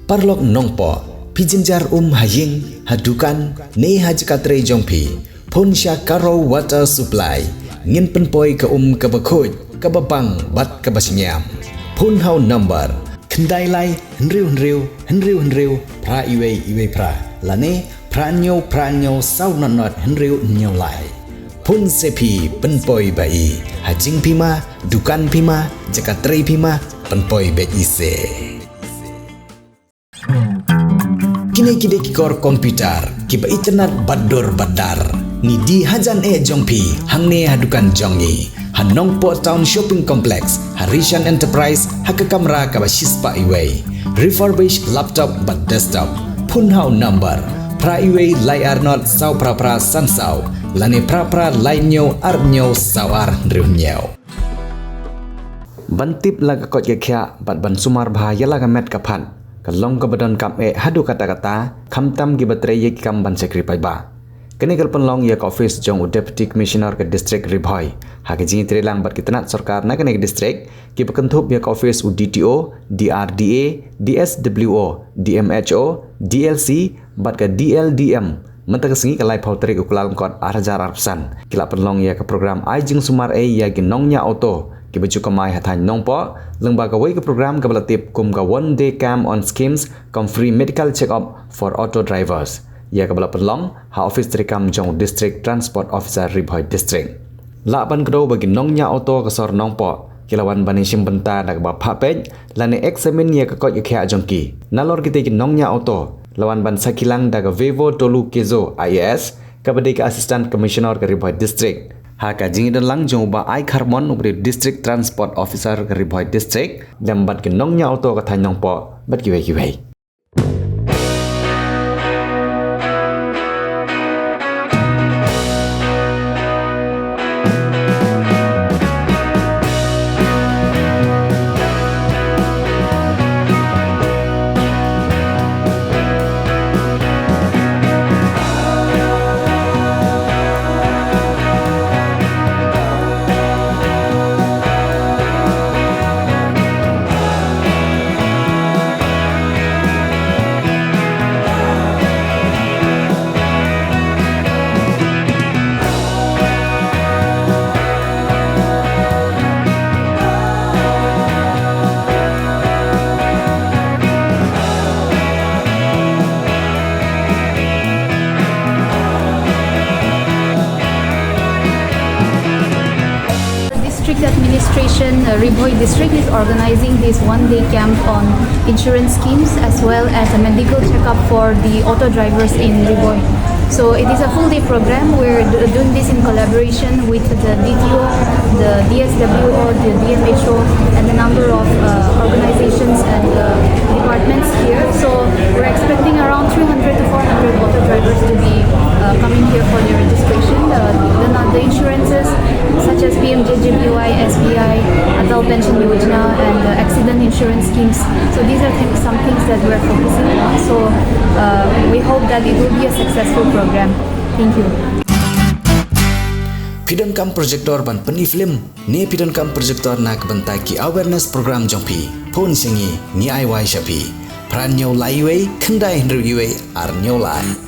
parlok Nongpoh pijinjar haying hadukan ne hajkatre jongpi phun sha karo water supply ngin penpoi ke kebakhoj kebabang bat kebasinyam phun hau number kendai lai henriu pra iwe pra lane pranyo sau not henriu nyau lai phun sepi penpoi bai hajing pima dukan pima jakatre pima penpoi bet ise kini kikor komputer kiba internet badar ni di hajan jongpi hangne hadukan jongi Nongpoh Town Shopping Complex Harishan Enterprise hakakamra kaba shispa iway refurbished laptop but desktop phun hau number pra iway lai arnot sau pra sansau lane pra lai nyo arnyo sawar driunyau bantip laga kot kya bat ban sngewbha yalaga met kapan kalong kabadon kam hadu kata khamtam gibatre ye kam ban sacrifice ba Kenikal penlong ya office jong deputy commissioner ke district Bhoi hake jingi trelang bat kitanat sarkar na kenek district ki bekentup ya office DTO DRDA DSWO DMHO DLC bat ke DLDM mentak sengi kalai pautrik ukulam kot arjar arpsan kila penlong ya ke program Jingsumarei ya ke Nongniah auto ki baju kamai hathan Nongpoh lengba ka wei ke program ka balatip kum ka one day camp on schemes com free medical check up for auto drivers ya kabala penlong ha office terikam jong district transport officer Bhoi district laban kedo bagi Nongniah auto kesor Nongpoh kilawan bani Shimbynta dak ba phapej lane examine ya kakot yakha jongki nalor kite ki Nongniah auto lawan ban sakilang dak vevo tolu kezo IAS kabade ka assistant commissioner ke Bhoi district ha ka jingi lang jong ba ai carbon ubri district transport officer ke Bhoi district lambat ki Nongniah auto ka than Nongpoh bat kiwei Administration Bhoi district is organizing this one-day camp on insurance schemes as well as a medical checkup for the auto drivers in Bhoi. So it is a full-day program. We're doing this in collaboration with the DTO, the DSWO, the DMHO, and a number of organizations and departments here. So we're expecting around 300 to 400 auto drivers to be coming here for their registration. The insurances such as PMJJBY, SBI, Adult Pension Yojana, and accident insurance schemes. So these are some things that we're focusing on. So we hope that it will be a successful program. Thank you. Pidon kam projector ban peni film ne pidon kam projector nak bentai ki awareness program jongpi phun singi ni ai wai shapi pran nyau lai wei kendai hendru iwe ar nyau lai